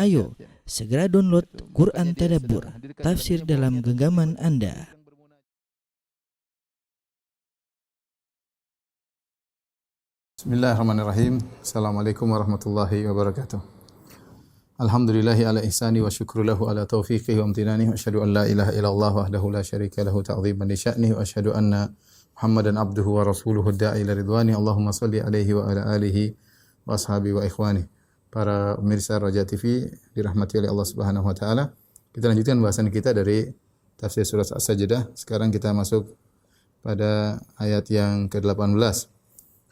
Ayo, segera download Quran Tadabbur, tafsir dalam genggaman Anda. Bismillahirrahmanirrahim. Assalamualaikum warahmatullahi wabarakatuh. Alhamdulillahi ala ihsani wa syukru lahu ala taufiqihi wa amtinani wa asyhadu an la ilaha illallah wahdahu la syarika lahu ta'ziman li sya'nihi wa asyhadu anna Muhammadan abduhu wa rasuluhu da'i ila ridwani. Allahumma shalli alaihi wa ala alihi wa ashabihi wa ikhwani. Para pemirsa Raja TV dirahmati oleh Allah Subhanahu wa taala. Kita lanjutkan bahasan kita dari tafsir surah As-Sajdah. Sekarang kita masuk pada ayat yang ke-18.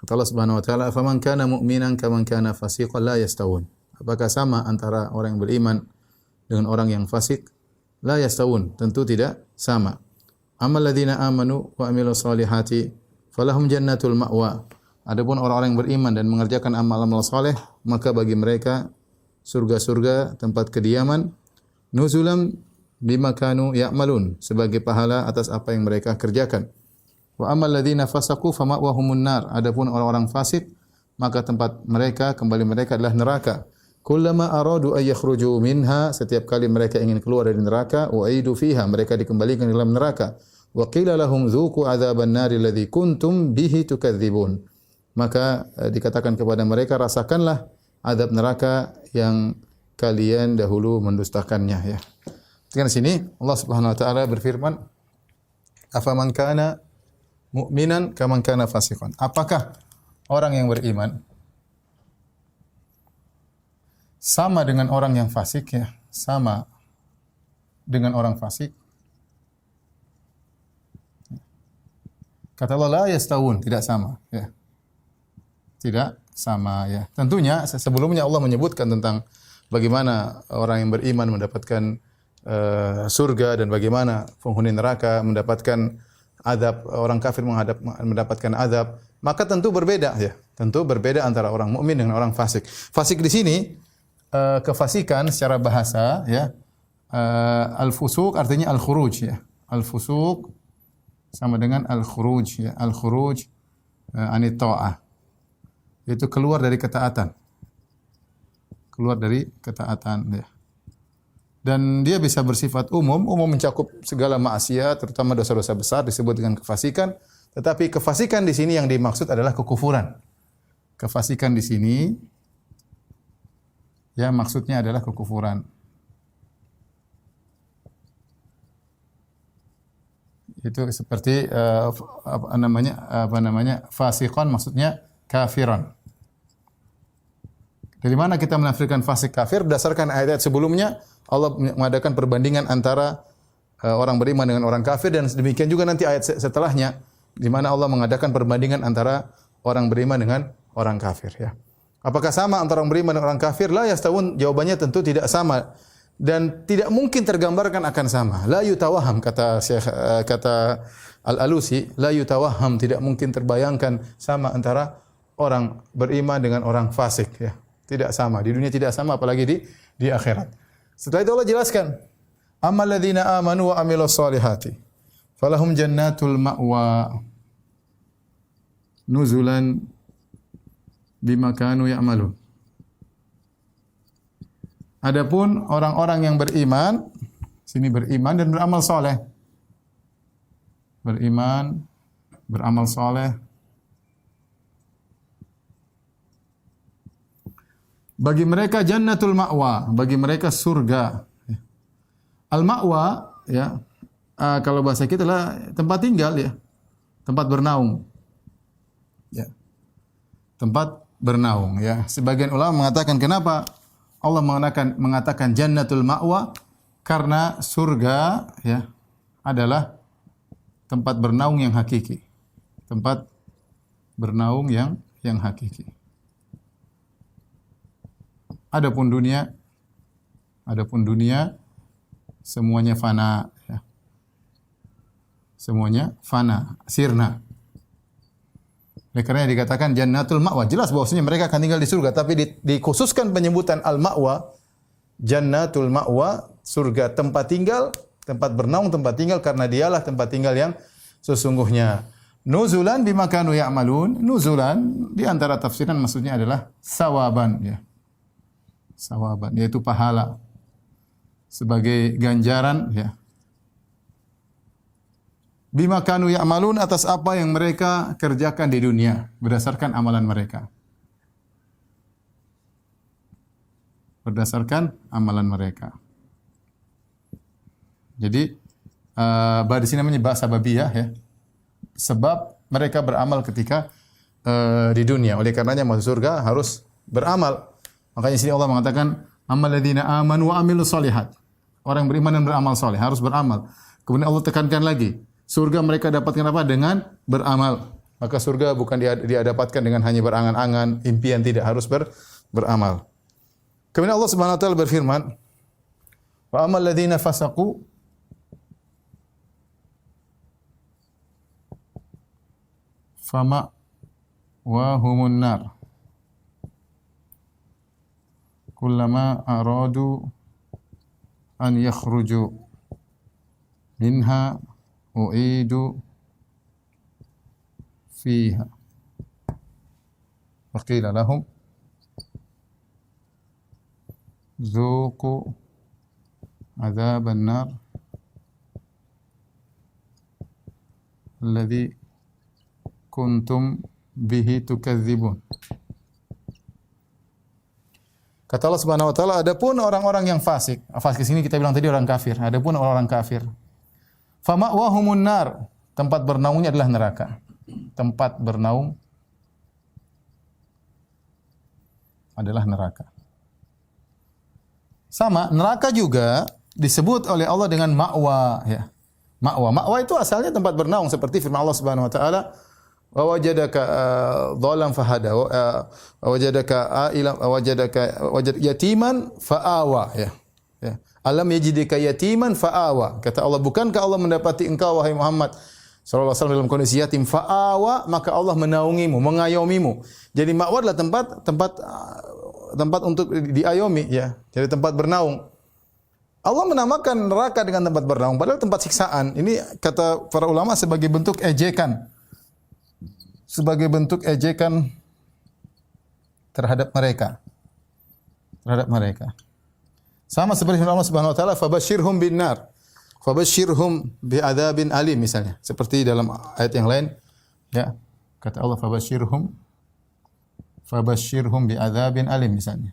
Kata Allah Subhanahu wa taala, "Faman kana mu'minan kaman kana fasiqan la yastawun." Apakah sama antara orang yang beriman dengan orang yang fasik? La yastawun, tentu tidak sama. Amal ladzina amanu wa amilus solihati falahum jannatul ma'wa. Adapun orang-orang yang beriman dan mengerjakan amal-amal saleh, maka bagi mereka surga-surga tempat kediaman, nuzulam bima kanu ya'malun, sebagai pahala atas apa yang mereka kerjakan. Wa amal ladzina fasaqu fama'wahumun nar. Adapun orang-orang fasik, maka tempat mereka, kembali mereka adalah neraka. Kullama aradu ay yakhruju minha, setiap kali mereka ingin keluar dari neraka, u'idu fiha, mereka dikembalikan dalam neraka. Wa qila lahum dzuqu adzaban nari alladzi kuntum bihi tukadzibun. Maka dikatakan kepada mereka, rasakanlah azab neraka yang kalian dahulu mendustakannya, ya. Di sini Allah Subhanahu wa taala berfirman, afaman kana mu'minan kaman kana fasiqan. Apakah orang yang beriman sama dengan orang yang fasik, ya? Sama dengan orang fasik? Kata Allah, la yastawun, tidak sama, ya. Tidak sama, ya. Tentunya sebelumnya Allah menyebutkan tentang bagaimana orang yang beriman mendapatkan surga dan bagaimana penghuni neraka mendapatkan azab, orang kafir mendapatkan azab. Maka tentu berbeda, ya. Tentu berbeda antara orang mukmin dengan orang fasik. Fasik di sini kefasikan secara bahasa, ya. Al-fusuq artinya al-khuruj, ya. Al-fusuq sama dengan al-khuruj, ya. Al-khuruj anit ta'ah. Itu keluar dari ketaatan. Keluar dari ketaatan, ya. Dan dia bisa bersifat umum mencakup segala maksiat, terutama dosa-dosa besar disebut dengan kefasikan. Tetapi kefasikan di sini yang dimaksud adalah kekufuran. Kefasikan di sini, ya, maksudnya adalah kekufuran. Itu seperti apa namanya fasiqan, maksudnya kafiran. Dari mana kita menafsirkan fasik kafir? Berdasarkan ayat sebelumnya, Allah mengadakan perbandingan antara orang beriman dengan orang kafir, dan demikian juga nanti ayat setelahnya di mana Allah mengadakan perbandingan antara orang beriman dengan orang kafir, ya. Apakah sama antara orang beriman dan orang kafir? La yastawun, jawabannya tentu tidak sama dan tidak mungkin tergambarkan akan sama. La yutawaham, kata Syekh Al-Alusi, la yutawaham, tidak mungkin terbayangkan sama antara orang beriman dengan orang fasik, ya. Tidak sama. Di dunia tidak sama, apalagi di akhirat. Setelah itu Allah jelaskan, ammal ladzina amanu wa amilus solihati falahum jannatul ma'wa nuzulan bima kanu ya'malun. Adapun orang-orang yang beriman, sini beriman dan beramal soleh. Beriman, beramal soleh. Bagi mereka jannatul ma'wa, bagi mereka surga. Al-ma'wa, ya, kalau bahasa kita adalah tempat tinggal, ya. Tempat bernaung. Ya. Tempat bernaung, ya. Sebagian ulama mengatakan kenapa Allah mengatakan jannatul ma'wa? Karena surga, ya, adalah tempat bernaung yang hakiki. Tempat bernaung yang hakiki. Adapun dunia semuanya fana, ya. Semuanya fana, sirna. Oleh karena dikatakan jannatul ma'wa, jelas bahwasanya mereka akan tinggal di surga, tapi dikhususkan penyebutan al-ma'wa, jannatul ma'wa, surga tempat tinggal, tempat bernaung, tempat tinggal, karena dialah tempat tinggal yang sesungguhnya. Nuzulan bima kanu ya'malun, nuzulan di antara tafsiran maksudnya adalah sawaban, ya. sawaban, yaitu pahala sebagai ganjaran ya. Bima kanu ya'malun, atas apa yang mereka kerjakan di dunia berdasarkan amalan mereka. Berdasarkan amalan mereka. Jadi di sini namanya bahasa babiyah ya. Sebab mereka beramal ketika di dunia. Oleh karenanya masuk surga harus beramal. Makanya sini Allah mengatakan amal ladzina amanu wa amilus solihat. Orang beriman dan beramal soleh harus beramal. Kemudian Allah tekankan lagi, surga mereka dapatkan apa? Dengan beramal. Maka surga bukan dia dapatkan dengan hanya berangan-angan, impian, tidak, harus beramal. Kemudian Allah Subhanahu wa taala berfirman, "Wa amal ladzina fasaqu fama wa humun nar. Kullama aradu an yakhruju minha u'idu fiha. Wa qila lahum zuqu adzaban nar alladzi kuntum bihi tukadzibun." Kata Allah Subhanahu wa taala, adapun orang-orang yang fasik, fasik di sini kita bilang tadi orang kafir, adapun orang kafir, fama'wahumun nar, tempat bernaungnya adalah neraka. Tempat bernaung adalah neraka. Sama, neraka juga disebut oleh Allah dengan ma'wa ya. Ma'wa itu asalnya tempat bernaung seperti firman Allah Subhanahu wa taala, wa wajadaka dhalam fahada wa wajadaka yatiman fa'awa ya. Alam yajidika yatiman fa'awa. Kata Allah, bukankah Allah mendapati engkau wahai Muhammad sallallahu alaihi wasallam dalam kondisi yatim, fa'awa, maka Allah menaungimu, mengayomimu. Jadi ma'wa adalah tempat untuk diayomi ya. Jadi tempat bernaung. Allah menamakan neraka dengan tempat bernaung padahal tempat siksaan. Ini kata para ulama sebagai bentuk ejekan. Sebagai bentuk ejekan terhadap mereka. Sama seperti firman Allah Subhanahu wa taala, "Fabashshirhum bin nar." Fabashshirhum bi'adzabin alim misalnya. Seperti dalam ayat yang lain, ya. Kata Allah, "Fabashshirhum bi'adzabin alim" misalnya.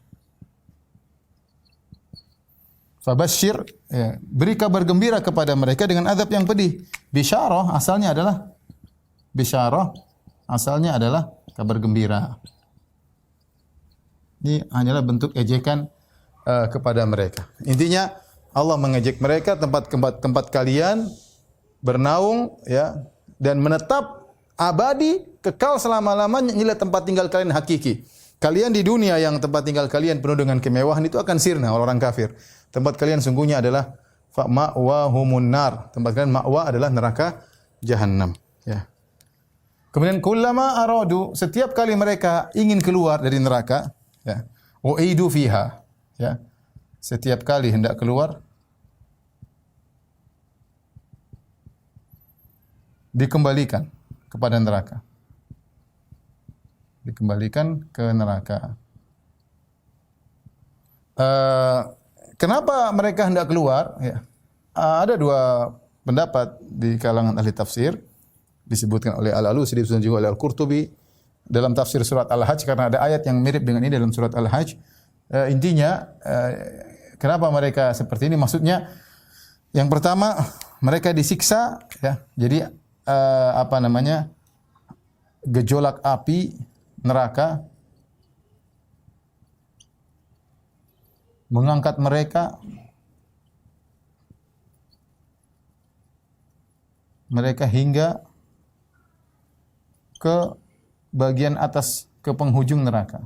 Fabashshir, ya, beri kabar gembira kepada mereka dengan azab yang pedih. Bisyarah asalnya adalah kabar gembira. Ini hanyalah bentuk ejekan kepada mereka. Intinya Allah mengejek mereka, tempat kalian bernaung ya, dan menetap abadi kekal selama-lamanya, inilah tempat tinggal kalian hakiki. Kalian di dunia yang tempat tinggal kalian penuh dengan kemewahan itu akan sirna oleh orang kafir. Tempat kalian sungguhnya adalah ma'wahumun nar. Tempat kalian ma'wa adalah neraka jahanam ya. Kemudian kullama aradu, setiap kali mereka ingin keluar dari neraka, ya, u'idu fiha, ya. Setiap kali hendak keluar dikembalikan kepada neraka. Dikembalikan ke neraka. Kenapa mereka hendak keluar? Ya. Ada dua pendapat di kalangan ahli tafsir. Disebutkan oleh Al-Alusi, disebutkan juga oleh Al-Qurtubi dalam tafsir surat Al-Hajj, karena ada ayat yang mirip dengan ini dalam surat Al-Hajj. Intinya kenapa mereka seperti ini? Maksudnya yang pertama, mereka disiksa ya. Jadi gejolak api neraka mengangkat mereka hingga ke bagian atas, ke penghujung neraka.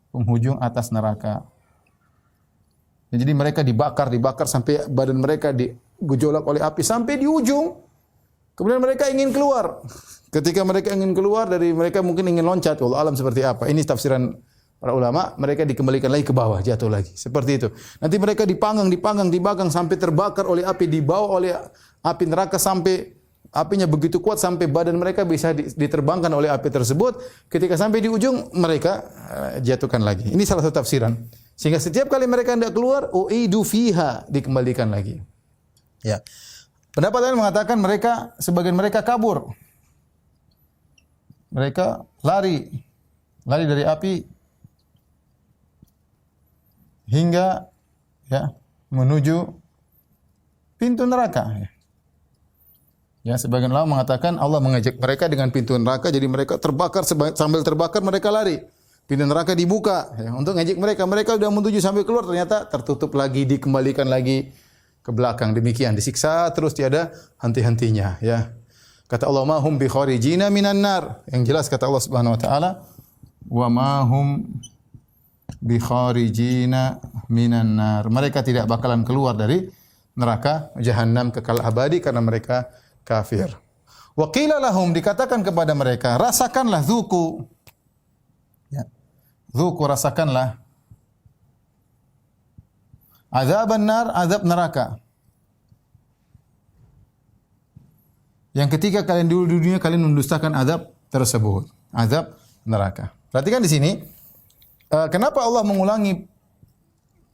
Penghujung atas neraka. Jadi mereka dibakar sampai badan mereka digejolak oleh api sampai di ujung. Kemudian mereka ingin keluar. Ketika mereka ingin keluar dari, mereka mungkin ingin loncat, wallahu alam seperti apa. Ini tafsiran para ulama, mereka dikembalikan lagi ke bawah, jatuh lagi. Seperti itu. Nanti mereka dipanggang sampai terbakar oleh api, dibawa oleh api neraka sampai Apinya begitu kuat sampai badan mereka bisa diterbangkan oleh api tersebut. Ketika sampai di ujung, mereka jatuhkan lagi. Ini salah satu tafsiran. Sehingga setiap kali mereka hendak keluar, uidu fiha, dikembalikan lagi. Ya. Pendapat lain mengatakan sebagian mereka kabur. Mereka lari dari api hingga menuju pintu neraka. Ya, sebagian ulama mengatakan Allah mengajak mereka dengan pintu neraka, jadi mereka terbakar, sambil terbakar mereka lari. Pintu neraka dibuka untuk ngajak mereka. Mereka sudah menuju sampai keluar, ternyata tertutup lagi, dikembalikan lagi ke belakang. Demikian disiksa terus tiada henti-hentinya. Ya. Kata Allah, ma hum bi kharijina minan nar. Yang jelas kata Allah Subhanahu wa taala, wa ma hum bi kharijina minan nar. Mereka tidak bakalan keluar dari neraka jahanam kekal abadi karena mereka kafir. Wa qila lahum, dikatakan kepada mereka, rasakanlah, zuku. Ya. Zuku, rasakanlah. Azaban nar, azab neraka. Yang ketika kalian dulu di dunia kalian mendustakan azab tersebut, azab neraka. Perhatikan di sini, kenapa Allah mengulangi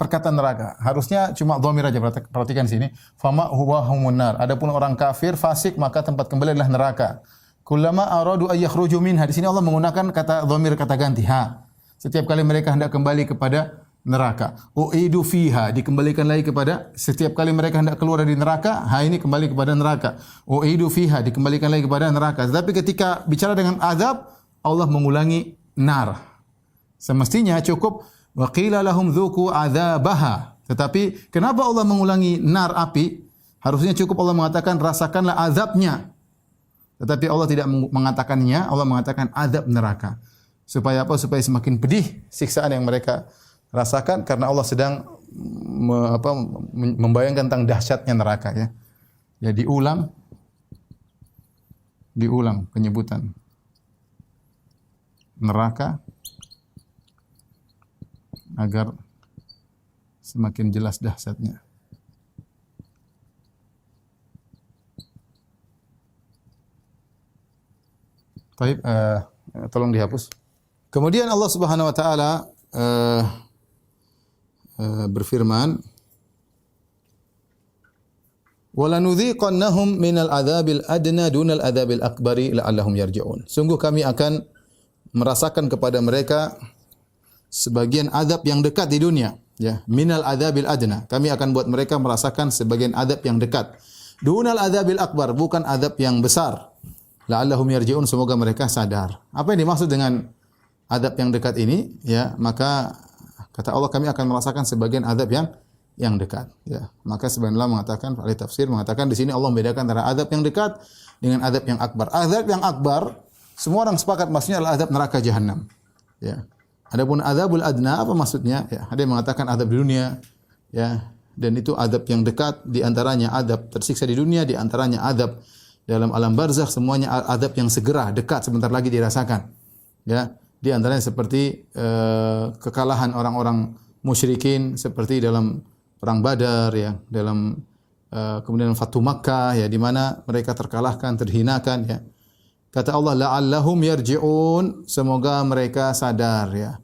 perkataan neraka? Harusnya cuma dhamir aja. Perhatikan di sini, fama huwa humun nar. Adapun orang kafir, fasik, maka tempat kembali adalah neraka. Kullama aradu ay yakhruju minha. Di sini Allah menggunakan kata dhamir, kata ganti ha. Setiap kali mereka hendak kembali kepada neraka, uidu fiha, dikembalikan lagi kepada, setiap kali mereka hendak keluar dari neraka, ha ini kembali kepada neraka. Uidu fiha, dikembalikan lagi kepada neraka. Tetapi ketika bicara dengan azab, Allah mengulangi nar. Semestinya cukup wa qila lahum dzuqu adzabaha. Tetapi kenapa Allah mengulangi nar, api? Harusnya cukup Allah mengatakan rasakanlah azabnya. Tetapi Allah tidak mengatakannya, Allah mengatakan azab neraka. Supaya apa? Supaya semakin pedih siksaan yang mereka rasakan karena Allah sedang membayangkan tentang dahsyatnya neraka, ya. Ya, diulang penyebutan neraka agar semakin jelas dahsyatnya. Baik, tolong dihapus. Kemudian Allah Subhanahu wa taala berfirman, "Walanudhiqannahum minal adzabil adna dunal adzabil akbari la'allahum yarji'un." Sungguh kami akan merasakan kepada mereka sebagian azab yang dekat di dunia, ya, minal adzabil adna. Kami akan buat mereka merasakan sebagian azab yang dekat. Dunal adzabil akbar, bukan azab yang besar. La'allahum yarji'un, semoga mereka sadar. Apa yang dimaksud dengan azab yang dekat ini? Ya, maka kata Allah, kami akan merasakan sebagian azab yang dekat, ya. Maka sebagian ulama mengatakan, ahli tafsir mengatakan di sini Allah membedakan antara azab yang dekat dengan azab yang akbar. Azab yang akbar semua orang sepakat maksudnya adalah azab neraka jahanam, ya. Adapun azabul adna apa maksudnya? Ya, ada yang mengatakan azab di dunia, ya, dan itu azab yang dekat, di antaranya azab tersiksa di dunia, di antaranya azab dalam alam barzakh, semuanya azab yang segera dekat sebentar lagi dirasakan, ya. Di antaranya seperti kekalahan orang-orang musyrikin seperti dalam perang Badar, ya, dalam kemudian Fatu Makkah, ya, di mana mereka terkalahkan, terhinakan, ya. Kata Allah, la'allahum yarji'un, semoga mereka sadar, ya.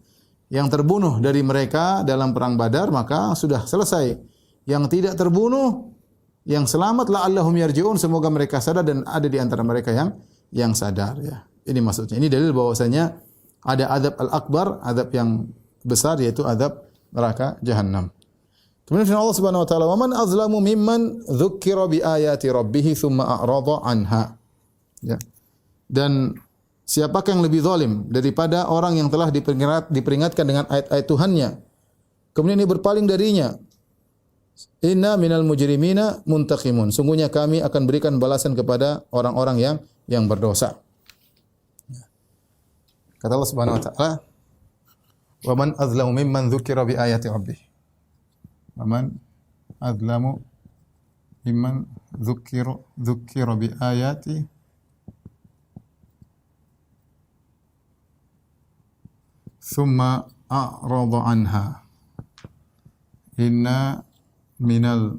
Yang terbunuh dari mereka dalam perang Badar maka sudah selesai. Yang tidak terbunuh, yang selamat, la'allahum yarji'un, semoga mereka sadar, dan ada di antara mereka yang sadar, ya. Ini maksudnya. Ini dalil bahwasanya ada azab al-akbar, azab yang besar, yaitu azab neraka jahanam. Kemudian firman Allah Subhanahu wa taala, "Wa man azlamu mimman dzukkira bi ayati rabbih tsumma a'rada anha." Ya. Dan siapakah yang lebih zalim daripada orang yang telah diperingatkan dengan ayat-ayat Tuhannya, kemudian dia berpaling darinya? Inna minal mujrimina muntaqimun. Sungguhnya kami akan berikan balasan kepada orang-orang yang berdosa. Kata Allah Subhanahu wa taala, "Wa man azlamu mimman dzukira bi ayati rabbih." Wa man azlamu mimman dzukira bi ayati thumma a'rada anha. Inna minal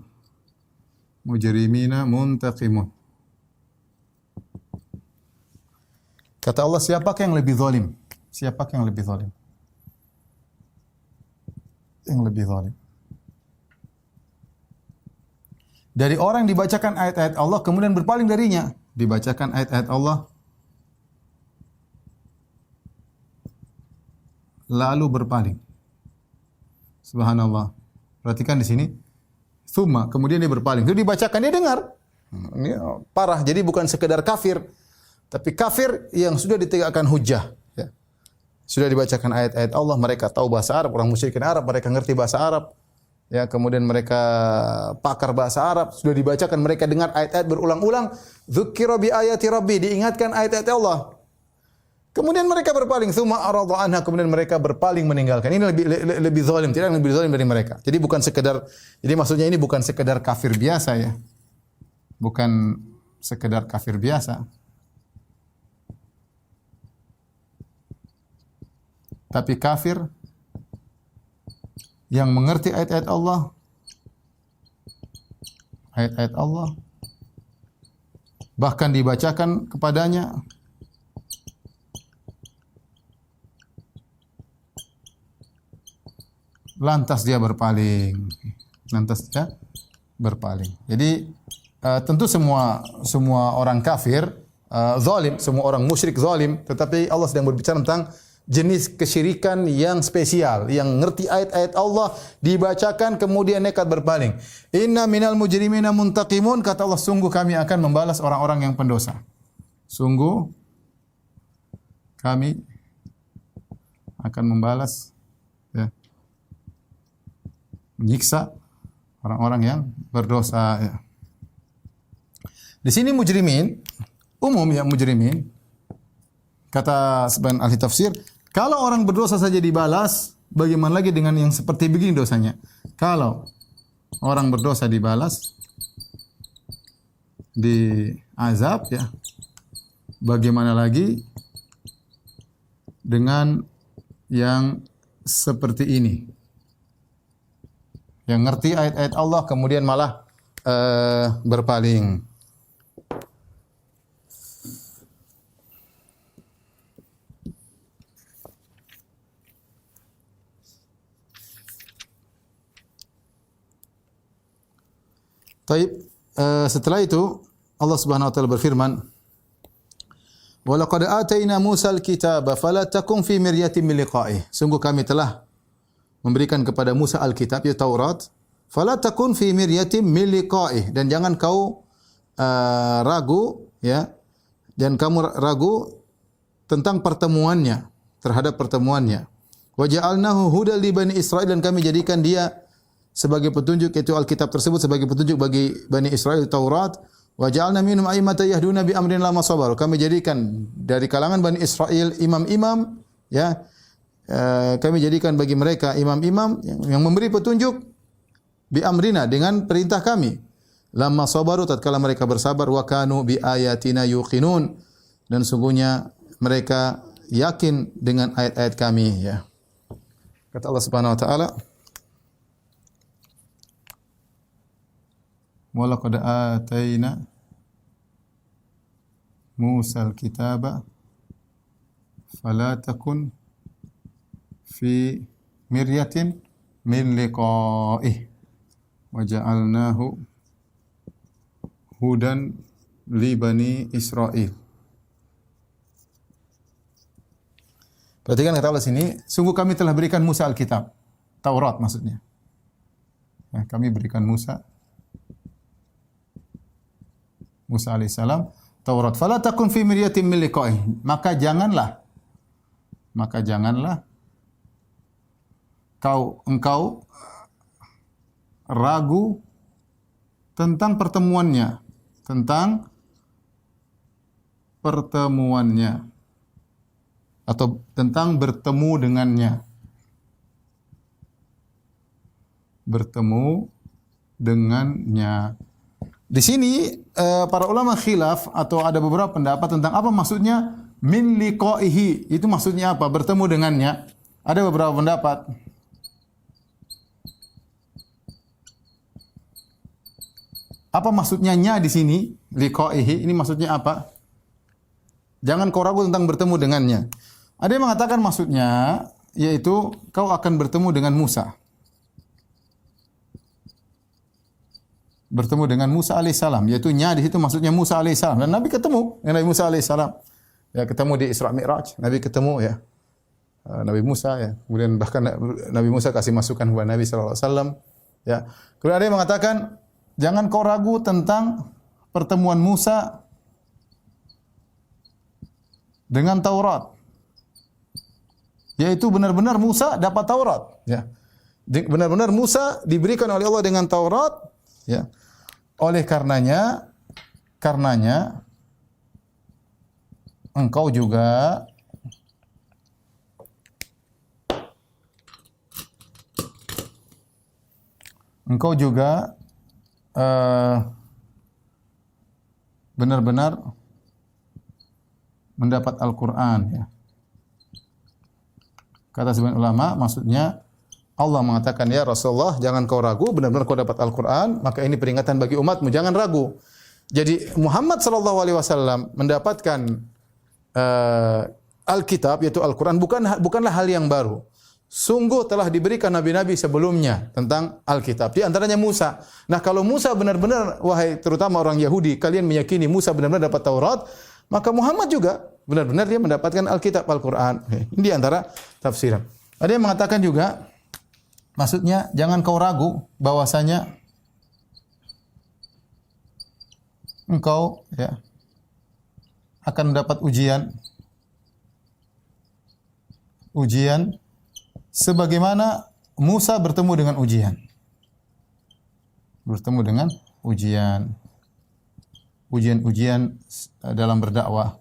mujrimina muntaqimun. Kata Allah, siapakah yang lebih zalim? Siapakah yang lebih zalim? Yang lebih zalim. Dari orang yang dibacakan ayat-ayat Allah kemudian berpaling darinya. Dibacakan ayat-ayat Allah lalu berpaling. Subhanallah. Perhatikan di sini. Tsumma, kemudian dia berpaling. Itu dibacakan, dia dengar. Ini parah. Jadi bukan sekedar kafir, tapi kafir yang sudah ditegakkan hujjah. Ya. Sudah dibacakan ayat-ayat Allah, mereka tahu bahasa Arab, orang musyrikin Arab, mereka ngerti bahasa Arab. Ya, kemudian mereka pakar bahasa Arab, sudah dibacakan, mereka dengar ayat-ayat berulang-ulang. Dzukira bi ayati rabbi, diingatkan ayat-ayat Allah. Kemudian mereka berpaling, tsumma arada anha, kemudian mereka berpaling meninggalkan. Ini lebih zalim, tidak lebih zalim dari mereka. Jadi bukan sekedar, jadi maksudnya ini bukan sekedar kafir biasa ya. Bukan sekedar kafir biasa. Tapi kafir yang mengerti ayat-ayat Allah, ayat-ayat Allah, bahkan dibacakan kepadanya, lantas dia berpaling. Lantas dia berpaling. Jadi tentu semua orang kafir zalim, semua orang musyrik zalim, tetapi Allah sedang berbicara tentang jenis kesyirikan yang spesial, yang ngerti ayat-ayat Allah, dibacakan kemudian nekat berpaling. Inna minal mujrimina muntaqimun, kata Allah, sungguh kami akan membalas orang-orang yang pendosa. Sungguh kami akan membalas, ya, menyiksa orang-orang yang berdosa. Ya. Di sini mujrimin, umum ya mujrimin, kata sebagian ahli tafsir, kalau orang berdosa saja dibalas, bagaimana lagi dengan yang seperti begini dosanya? Kalau orang berdosa dibalas, diazab ya, bagaimana lagi dengan yang seperti ini? Yang ngerti ayat-ayat Allah kemudian malah berpaling. Taib, setelah itu Allah Subhanahu wa taala berfirman, "Wa laqad atayna Musa al-kitaba fala takum fi miryatin min liqa'ih." Sungguh kami telah memberikan kepada Musa al-kitab, yaitu Taurat, fala takun fi miryatin min liqa'ih, dan jangan kau ragu ya, dan kamu ragu tentang pertemuannya, terhadap pertemuannya. Wa ja'alnahu hudal li bani Israil, dan kami jadikan dia sebagai petunjuk, yaitu Alkitab tersebut sebagai petunjuk bagi Bani Israel, Taurat. Wa ja'alna minhum a'immatan yahduna bi amrina lamma sabaru. Kami jadikan dari kalangan Bani Israel imam-imam, ya. Kami jadikan bagi mereka imam-imam yang memberi petunjuk bi amrina, dengan perintah kami. Lamma sabaru, tatkala mereka bersabar, wa kanu bi ayatina yuqinun, dan sungguhnya mereka yakin dengan ayat-ayat kami, ya. Kata Allah Subhanahu wa taala, wa laqad atayna Musa al-kitaba fala takun fi miryatin min liqa'ih wa ja'alnahu hudan li bani Israil. Perhatikan kata Allah sini, sungguh kami telah berikan Musa al-kitab, Taurat maksudnya. Ya, kami berikan Musa alaihissalam Taurat. Fala takun fi miryatin min liqa'ih. Maka janganlah engkau ragu tentang pertemuannya, atau tentang bertemu dengannya. Di sini para ulama khilaf, atau ada beberapa pendapat tentang apa maksudnya min liqaihi. Itu maksudnya apa? Bertemu dengannya. Ada beberapa pendapat. Apa maksudnya nya di sini? Liqaihi ini maksudnya apa? Jangan kau ragu tentang bertemu dengannya. Ada yang mengatakan maksudnya yaitu kau akan bertemu dengan Musa. Bertemu dengan Musa alaihissalam, yaitu di situ maksudnya Musa alaihissalam. Dan Nabi ketemu dengan Nabi Musa alaihissalam. Ya, ketemu di Isra Mi'raj, Nabi ketemu ya. Nabi Musa ya. Kemudian bahkan Nabi Musa kasih masukan kepada Nabi sallallahu alaihi wasallam ya. Kemudian ada yang mengatakan jangan kau ragu tentang pertemuan Musa dengan Taurat. Yaitu benar-benar Musa dapat Taurat ya. Benar-benar Musa diberikan oleh Allah dengan Taurat ya. Oleh karenanya engkau juga benar-benar mendapat Al-Qur'an ya. Kata sebagian ulama maksudnya Allah mengatakan ya Rasulullah jangan kau ragu benar-benar kau dapat Al-Qur'an, maka ini peringatan bagi umatmu jangan ragu. Jadi Muhammad sallallahu alaihi wasallam mendapatkan Alkitab yaitu Al-Qur'an bukanlah hal yang baru. Sungguh telah diberikan nabi-nabi sebelumnya tentang Alkitab. Di antaranya Musa. Nah, kalau Musa benar-benar wahai terutama orang Yahudi kalian meyakini Musa benar-benar dapat Taurat, maka Muhammad juga benar-benar dia mendapatkan Alkitab Al-Qur'an. Ini di antara tafsiran. Ada yang mengatakan juga maksudnya jangan kau ragu bahwasanya engkau ya akan mendapat ujian sebagaimana Musa bertemu dengan ujian. Bertemu dengan ujian dalam berdakwah.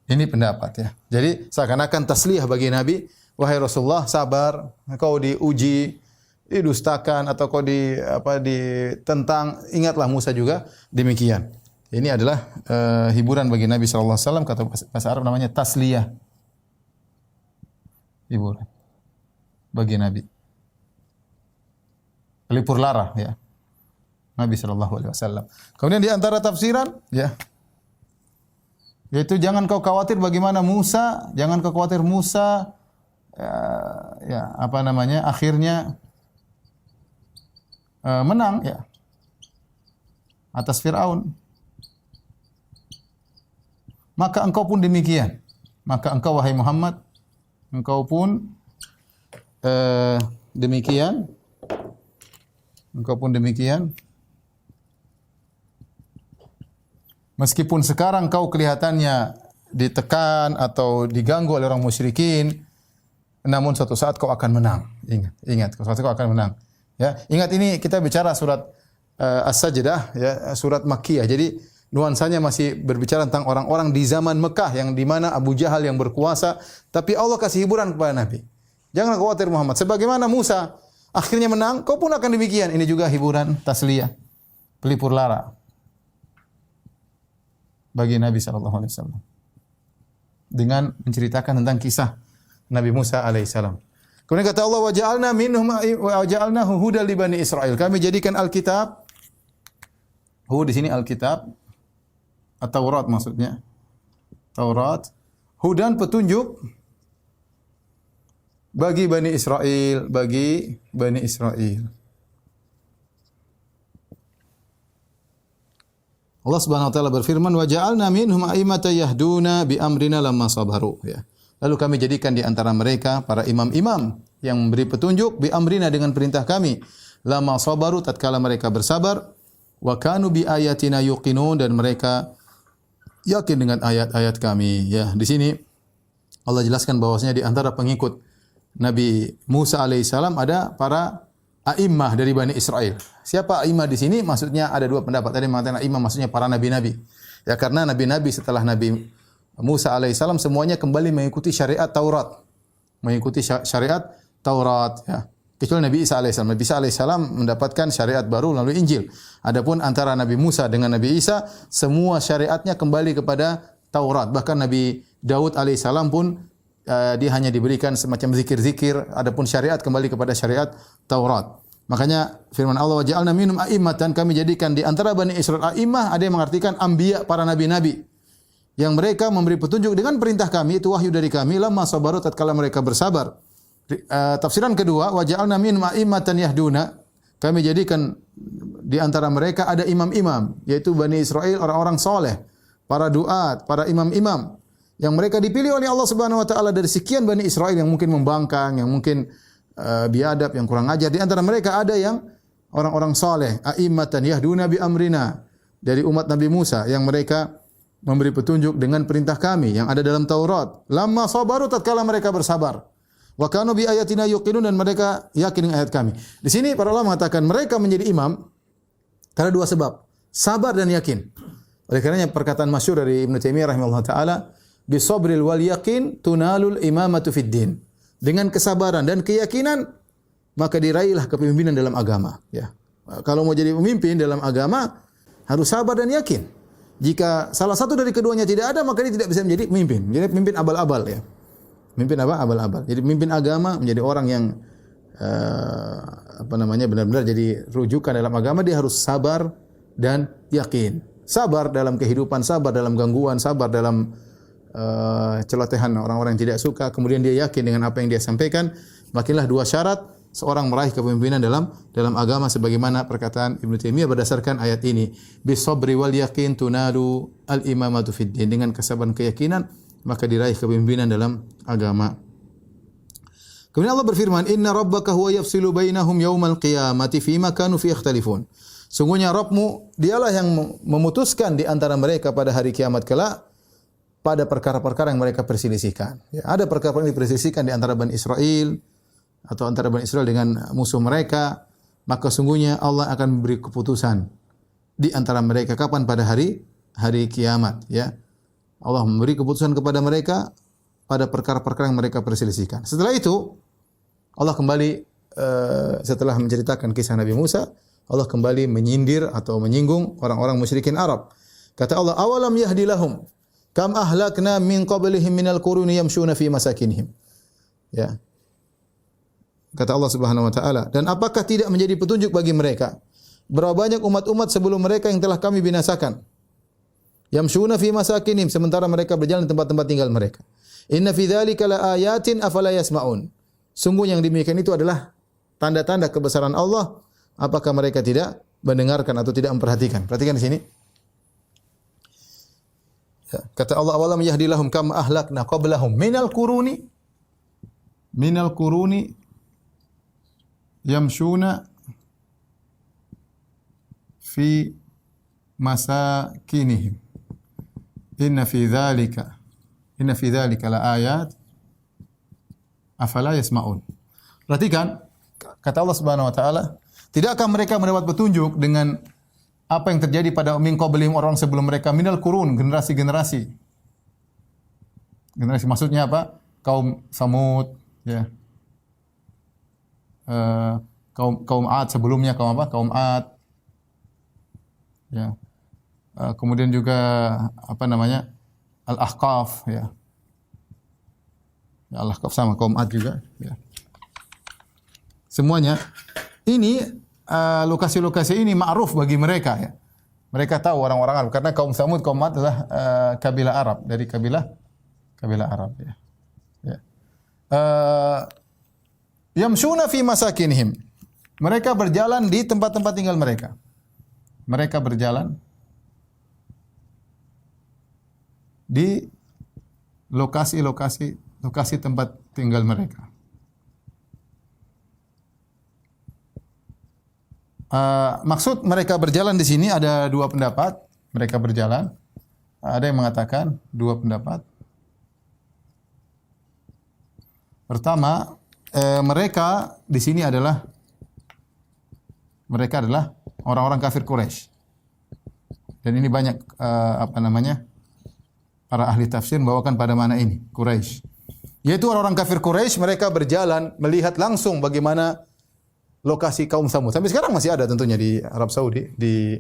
Ini pendapat ya. Jadi seakan-akan tasliyah bagi Nabi, wahai Rasulullah sabar, kau diuji, didustakan atau kau ditentang, ingatlah Musa juga demikian. Ini adalah hiburan bagi Nabi sallallahu alaihi wasallam, kata bahasa Arab namanya tasliyah. Hiburan bagi Nabi. Pelipur lara ya. Nabi sallallahu alaihi wasallam. Kemudian di antara tafsiran ya yaitu jangan kau khawatir bagaimana Musa, jangan kau khawatir Musa akhirnya menang ya atas Firaun. Maka engkau pun demikian. Maka engkau wahai Muhammad, engkau pun demikian. Engkau pun demikian. Meskipun sekarang kau kelihatannya ditekan atau diganggu oleh orang musyrikin, namun suatu saat kau akan menang. Ingat, suatu saat kau akan menang. Ya, ingat ini kita bicara surat As-Sajdah ya, surat Makkiyah. Jadi nuansanya masih berbicara tentang orang-orang di zaman Mekah yang di mana Abu Jahal yang berkuasa, tapi Allah kasih hiburan kepada Nabi. Jangan khawatir Muhammad, sebagaimana Musa akhirnya menang, kau pun akan demikian. Ini juga hiburan tasliyah, pelipur lara bagi Nabi sallallahu alaihi wasallam. Dengan menceritakan tentang kisah Nabi Musa alaihissalam. Kemudian kata Allah wa ja'alna minhum wa ja'alnahu hudal li bani Israil. Kami jadikan Alkitab, di sini Alkitab, At-Taurat maksudnya. Taurat, hudan petunjuk bagi Bani Israel, Allah Subhanahu wa taala berfirman wa ja'alna minhum a'immatan yahduna bi amrina lamma sabaru ya. Lalu kami jadikan di antara mereka para imam-imam yang memberi petunjuk bi amrina dengan perintah kami lamma sabaru tatkala mereka bersabar wa kanu bi ayatina yuqinun dan mereka yakin dengan ayat-ayat kami ya. Di sini Allah jelaskan bahwasanya di antara pengikut Nabi Musa alaihissalam ada para a'immah dari Bani Israel. Siapa a'immah di sini? Maksudnya ada dua pendapat. Tadi mengatakan a'immah maksudnya para nabi-nabi. Ya karena nabi-nabi setelah Nabi Musa alaihissalam semuanya kembali mengikuti syariat Taurat. Mengikuti syariat Taurat ya. Kecuali Nabi Isa alaihissalam. Nabi Isa alaihissalam mendapatkan syariat baru melalui Injil. Adapun antara Nabi Musa dengan Nabi Isa semua syariatnya kembali kepada Taurat. Bahkan Nabi Daud alaihissalam pun dia hanya diberikan semacam zikir-zikir, adapun syariat kembali kepada syariat Taurat. Makanya firman Allah, wa ja'alna minhum a'immatan, kami jadikan di antara Bani Israil a'immah, ada yang mengartikan anbiya, para nabi-nabi. Yang mereka memberi petunjuk dengan perintah kami, itu wahyu dari kami, lamma sabaru, tatkala mereka bersabar. Tafsiran kedua, wa ja'alna minhum a'immatan yahduna, kami jadikan di antara mereka ada imam-imam, yaitu Bani Israil, orang-orang soleh, para duat, para imam-imam, yang mereka dipilih oleh Allah Subhanahu wa taala dari sekian Bani Israil yang mungkin membangkang, yang mungkin biadab, yang kurang ajar. Di antara mereka ada yang orang-orang saleh, a'immatan yahduna bi amrina, dari umat Nabi Musa yang mereka memberi petunjuk dengan perintah kami yang ada dalam Taurat. Lamma sabaru, tatkala mereka bersabar. Wa kanu bi ayatina yuqinun, dan mereka yakin dengan ayat kami. Di sini para ulama mengatakan mereka menjadi imam karena dua sebab, sabar dan yakin. Oleh karenanya perkataan masyhur dari Ibnu Taimiyah rahimahullah taala, bi sabril wal yaqin tunalul imamatu fid din. Dengan kesabaran dan keyakinan maka diraihlah kepemimpinan dalam agama, ya. Kalau mau jadi pemimpin dalam agama harus sabar dan yakin. Jika salah satu dari keduanya tidak ada, maka dia tidak bisa menjadi pemimpin. Jadi pemimpin abal-abal, ya. Pemimpin apa? Abal-abal. Jadi pemimpin agama, menjadi orang yang benar-benar jadi rujukan dalam agama, dia harus sabar dan yakin. Sabar dalam kehidupan, sabar dalam gangguan, sabar dalam celotehan orang-orang yang tidak suka, kemudian dia yakin dengan apa yang dia sampaikan. Makinlah dua syarat seorang meraih kepemimpinan dalam agama, sebagaimana perkataan Ibnu Taimiyah berdasarkan ayat ini, bisabri wal yaqin tunalu al imamatu fid din, dengan kesabaran keyakinan maka diraih kepemimpinan dalam agama. Kemudian Allah berfirman, inna rabbaka huwa yafsilu bainahum yaumal qiyamati fima kanu fi yakhtalifun. Sungguhnya Rabbmu dialah yang memutuskan di antara mereka pada hari kiamat kelak pada perkara-perkara yang mereka perselisihkan. Ya, ada perkara yang diperselisihkan di antara Bani Israel atau antara Bani Israel dengan musuh mereka, maka sungguhnya Allah akan memberi keputusan di antara mereka kapan, pada hari kiamat, ya. Allah memberi keputusan kepada mereka pada perkara-perkara yang mereka perselisihkan. Setelah itu Allah kembali setelah menceritakan kisah Nabi Musa, Allah kembali menyindir atau menyinggung orang-orang musyrikin Arab. Kata Allah, awalam yahdi lahum kam ahlakna min qablihim minal quruni yamshuna fi masakinihim. Ya. Kata Allah Subhanahu wa taala, dan apakah tidak menjadi petunjuk bagi mereka berapa banyak umat-umat sebelum mereka yang telah kami binasakan. Yamshuna fi masakinihim, sementara mereka berjalan di tempat-tempat tinggal mereka. Inna fi dzalika laayatin afala yasmaun. Sungguh yang demikian itu adalah tanda-tanda kebesaran Allah, apakah mereka tidak mendengarkan atau tidak memperhatikan. Perhatikan di sini. Ya, kata Allah, awalam yahdilahum kam ahlakna qablahum minal quruni yamshuna fi masakinihim. Inna fi dzalika la ayat afala yasmaun. Perhatikan kata Allah Subhanahu wa taala, tidakkah mereka mendapat petunjuk dengan apa yang terjadi pada min qablihim, orang sebelum mereka, minal qurun, generasi-generasi. Generasi maksudnya apa? Kaum Samud, ya. Kaum Ad sebelumnya, kaum apa? Kaum Ad. Ya. Kemudian juga apa namanya? Al-Ahqaf, ya. Al-Ahqaf sama kaum Ad juga, ya. Semuanya ini lokasi-lokasi ini ma'ruf bagi mereka, ya. Mereka tahu orang-orang Arab karena kaum Samud, kaum Ad adalah kabilah Arab, dari kabilah Arab, ya. Ya. Yamshuna fi masakinihim. Mereka berjalan di tempat-tempat tinggal mereka. Mereka berjalan di lokasi tempat tinggal mereka. Maksud mereka berjalan di sini ada dua pendapat. Mereka berjalan, ada yang mengatakan dua pendapat. Pertama, mereka di sini adalah orang-orang kafir Quraisy. Dan ini banyak para ahli tafsir membawakan pada mana ini, Quraisy. Yaitu orang-orang kafir Quraisy, mereka berjalan melihat langsung bagaimana lokasi kaum Samud. Sampai sekarang masih ada tentunya di Arab Saudi, di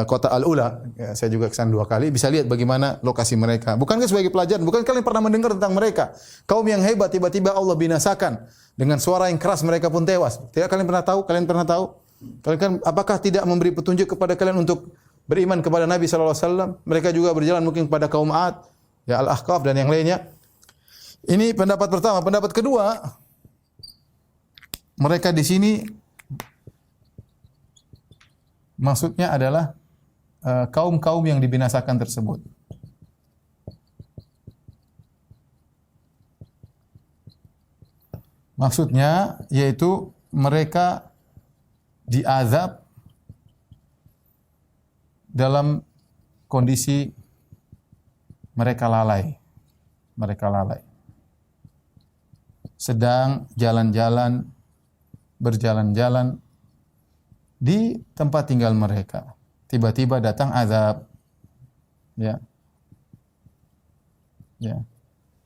kota Al-Ula. Ya, saya juga kesana 2 kali, bisa lihat bagaimana lokasi mereka. Bukankah sebagai pelajaran, bukan kalian pernah mendengar tentang mereka? Kaum yang hebat tiba-tiba Allah binasakan dengan suara yang keras, mereka pun tewas. Tidak kalian pernah tahu? Kalian pernah tahu? Kalian kan apakah tidak memberi petunjuk kepada kalian untuk beriman kepada Nabi sallallahu alaihi wasallam? Mereka juga berjalan mungkin kepada kaum 'Ad, ya Al-Ahqaf dan yang lainnya. Ini pendapat pertama. Pendapat kedua, mereka di sini maksudnya adalah kaum-kaum yang dibinasakan tersebut. Maksudnya yaitu mereka diazab dalam kondisi mereka lalai. Mereka lalai. Sedang jalan-jalan, berjalan-jalan di tempat tinggal mereka. Tiba-tiba datang azab. Ya. Ya.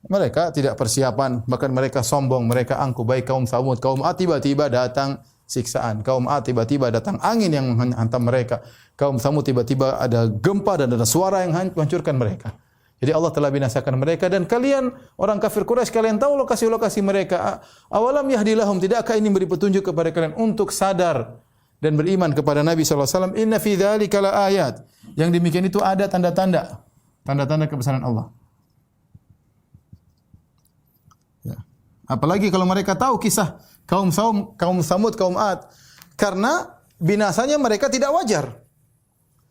Mereka tidak persiapan, bahkan mereka sombong, mereka angkuh. Baik kaum Samud, kaum 'Ad tiba-tiba datang siksaan. Kaum 'Ad tiba-tiba datang angin yang menghantam mereka. Kaum Samud tiba-tiba ada gempa dan ada suara yang menghancurkan mereka. Jadi Allah telah binasakan mereka dan kalian orang kafir Quraisy kalian tahu lokasi-lokasi mereka. Awalam yahdilahum, tidakkah ini beri petunjuk kepada kalian untuk sadar dan beriman kepada Nabi sallallahu alaihi wasallam? Inna fi dzalika laayat. Yang demikian itu ada tanda-tanda kebesaran Allah. Ya. Apalagi kalau mereka tahu kisah kaum Samud, kaum 'Ad, karena binasanya mereka tidak wajar.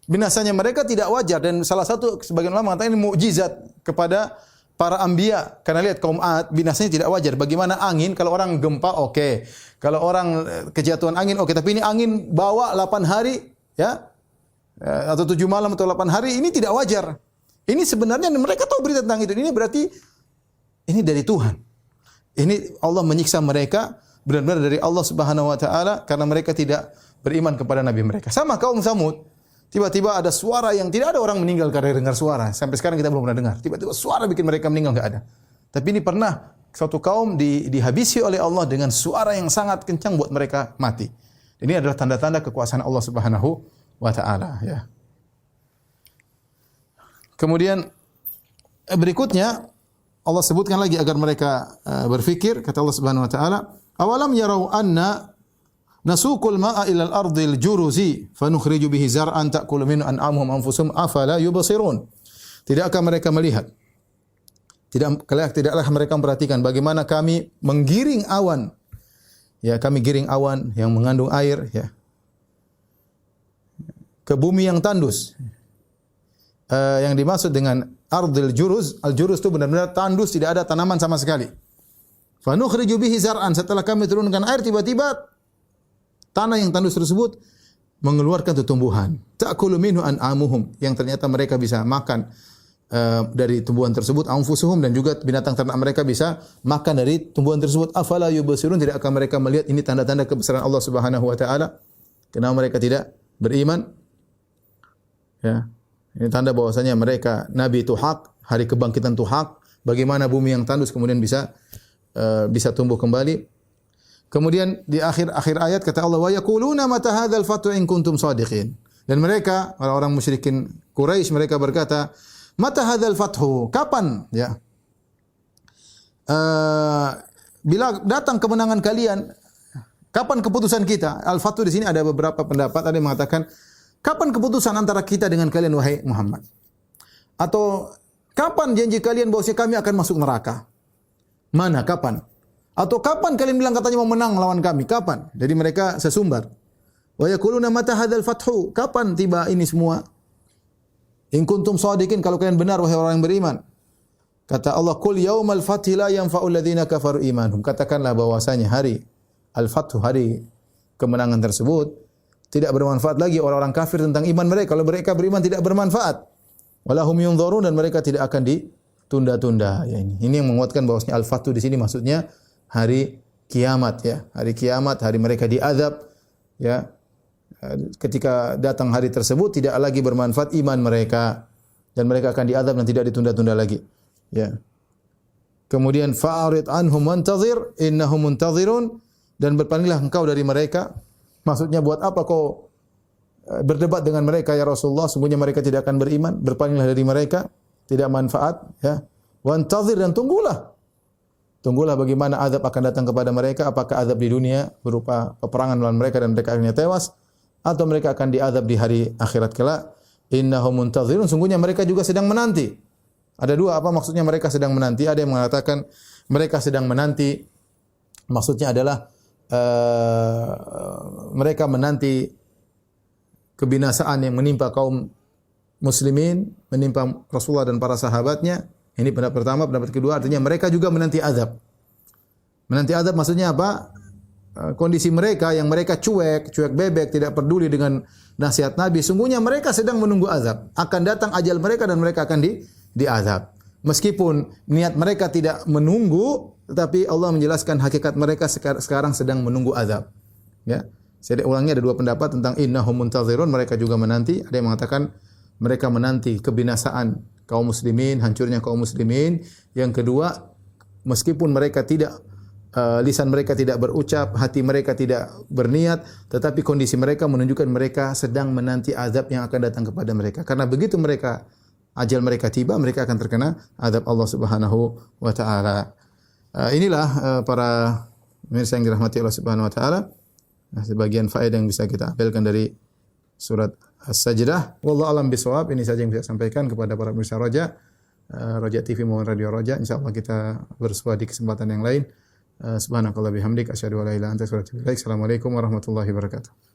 Binasanya mereka tidak wajar dan salah satu sebagian ulama mengatakan ini mukjizat kepada para anbiya. Karena lihat kaum 'Ad binasanya tidak wajar. Bagaimana angin kalau orang gempa oke. Kalau orang kejatuhan angin oke, tapi ini angin bawa 8 hari ya. Atau 7 malam atau 8 hari ini tidak wajar. Ini sebenarnya mereka tahu berita tentang itu. Ini berarti ini dari Tuhan. Ini Allah menyiksa mereka benar-benar dari Allah Subhanahu wa taala karena mereka tidak beriman kepada nabi mereka. Sama kaum Samud. Tiba-tiba ada suara yang tidak ada orang meninggal karena dengar suara. Sampai sekarang kita belum pernah dengar. Tiba-tiba suara bikin mereka meninggal, enggak ada. Tapi ini pernah suatu kaum dihabisi oleh Allah dengan suara yang sangat kencang buat mereka mati. Ini adalah tanda-tanda kekuasaan Allah Subhanahu wa taala ya. Kemudian berikutnya Allah sebutkan lagi agar mereka berfikir, kata Allah Subhanahu wa taala, "Awalam yarau anna nasuqul ma'a ilal ardil juruzi fanukhriju bihi zar'an ta'kulu minhu an'amuhum anfusuhum afala yubsirun." Tidakkah mereka melihat? Tidaklah mereka memperhatikan bagaimana kami menggiring awan. Ya, kami giring awan yang mengandung air ya. Ke bumi yang tandus. Yang dimaksud dengan ardil juruz, al-juruz itu benar-benar tandus, tidak ada tanaman sama sekali. Fanukhriju bihi zar'an, setelah kami turunkan air tiba-tiba tanah yang tandus tersebut mengeluarkan tumbuhan. Ta'kulu minhu an'amuhum, yang ternyata mereka bisa makan dari tumbuhan tersebut, anfusuhum, dan juga binatang ternak mereka bisa makan dari tumbuhan tersebut. Afala yubsirun, tidak akan mereka melihat ini tanda-tanda kebesaran Allah Subhanahu wa taala? Kenapa mereka tidak beriman? Ya. Ini tanda bahwasanya mereka nabi itu hak, hari kebangkitan itu hak. Bagaimana bumi yang tandus kemudian bisa tumbuh kembali? Kemudian di akhir ayat kata Allah, wa yaquluna mata hadzal fathu in kuntum shadiqin. Dan mereka orang-orang musyrikin Quraisy mereka berkata, mata hadzal fathu? Kapan ya? Bila datang kemenangan kalian, kapan keputusan kita? Al-fathu di sini ada beberapa pendapat, ada yang mengatakan kapan keputusan antara kita dengan kalian wahai Muhammad? Atau kapan janji kalian bahwa kami akan masuk neraka? Mana kapan? Atau kapan kalian bilang katanya mau menang lawan kami? Kapan? Jadi mereka sesumbar. Wa yaquluna mata hadzal fathu? Kapan tiba ini semua? In kuntum shadiqin, kalau kalian benar wahai orang yang beriman. Kata Allah, qul yaumal fathi la yanfa'u alladziina kafaru imanuhum. Katakanlah bahwasanya hari al-fathu, hari kemenangan tersebut tidak bermanfaat lagi orang-orang kafir tentang iman mereka. Kalau mereka beriman tidak bermanfaat. Walahum yunzarun, dan mereka tidak akan ditunda-tunda. Ya, ini yang menguatkan bahwasanya al-fathu di sini maksudnya hari kiamat ya. Hari kiamat, hari mereka diazab ya. Ketika datang hari tersebut tidak lagi bermanfaat iman mereka dan mereka akan diazab dan tidak ditunda-tunda lagi. Ya. Kemudian fa'arid anhum wantazir innahum muntazirun, dan berpalinglah engkau dari mereka. Maksudnya buat apa kau berdebat dengan mereka, ya Rasulullah, sungguhnya mereka tidak akan beriman, berpalinglah dari mereka, tidak manfaat, ya. Wantazir, dan tunggulah. Tunggulah bagaimana azab akan datang kepada mereka, apakah azab di dunia berupa peperangan melawan mereka dan mereka akhirnya tewas, atau mereka akan diazab di hari akhirat kelak. Innahum muntazirun, sungguhnya mereka juga sedang menanti. Ada dua, apa maksudnya mereka sedang menanti? Ada yang mengatakan mereka sedang menanti, maksudnya adalah mereka menanti kebinasaan yang menimpa kaum muslimin, menimpa Rasulullah dan para sahabatnya. Ini pendapat pertama. Pendapat kedua artinya mereka juga menanti azab. Menanti azab maksudnya apa? Kondisi mereka yang mereka cuek bebek, tidak peduli dengan nasihat Nabi. Sungguhnya mereka sedang menunggu azab. Akan datang ajal mereka dan mereka akan diazab. Meskipun niat mereka tidak menunggu, tetapi Allah menjelaskan hakikat mereka sekarang sedang menunggu azab. Ya. Saya ulangi, ada dua pendapat tentang innahum muntazirun, mereka juga menanti. Ada yang mengatakan mereka menanti kebinasaan kaum muslimin, hancurnya kaum muslimin. Yang kedua, meskipun mereka tidak lisan mereka tidak berucap, hati mereka tidak berniat, tetapi kondisi mereka menunjukkan mereka sedang menanti azab yang akan datang kepada mereka. Karena begitu ajal mereka tiba, mereka akan terkena azab Allah Subhanahu wa taala. Inilah para pemirsa yang dirahmati Allah Subhanahu wa taala, sebagian faedah yang bisa kita ambilkan dari surat As-Sajdah. Wallahu alam bisawab. Ini saja yang bisa sampaikan kepada para pemirsa Roja TV maupun Radio Roja. Insyaallah kita bersua di kesempatan yang lain. Subhanakallah bihamdik asyhadu an la ilaha illa anta astaghfiruka wa atubu ilaik. Assalamualaikum warahmatullahi wabarakatuh.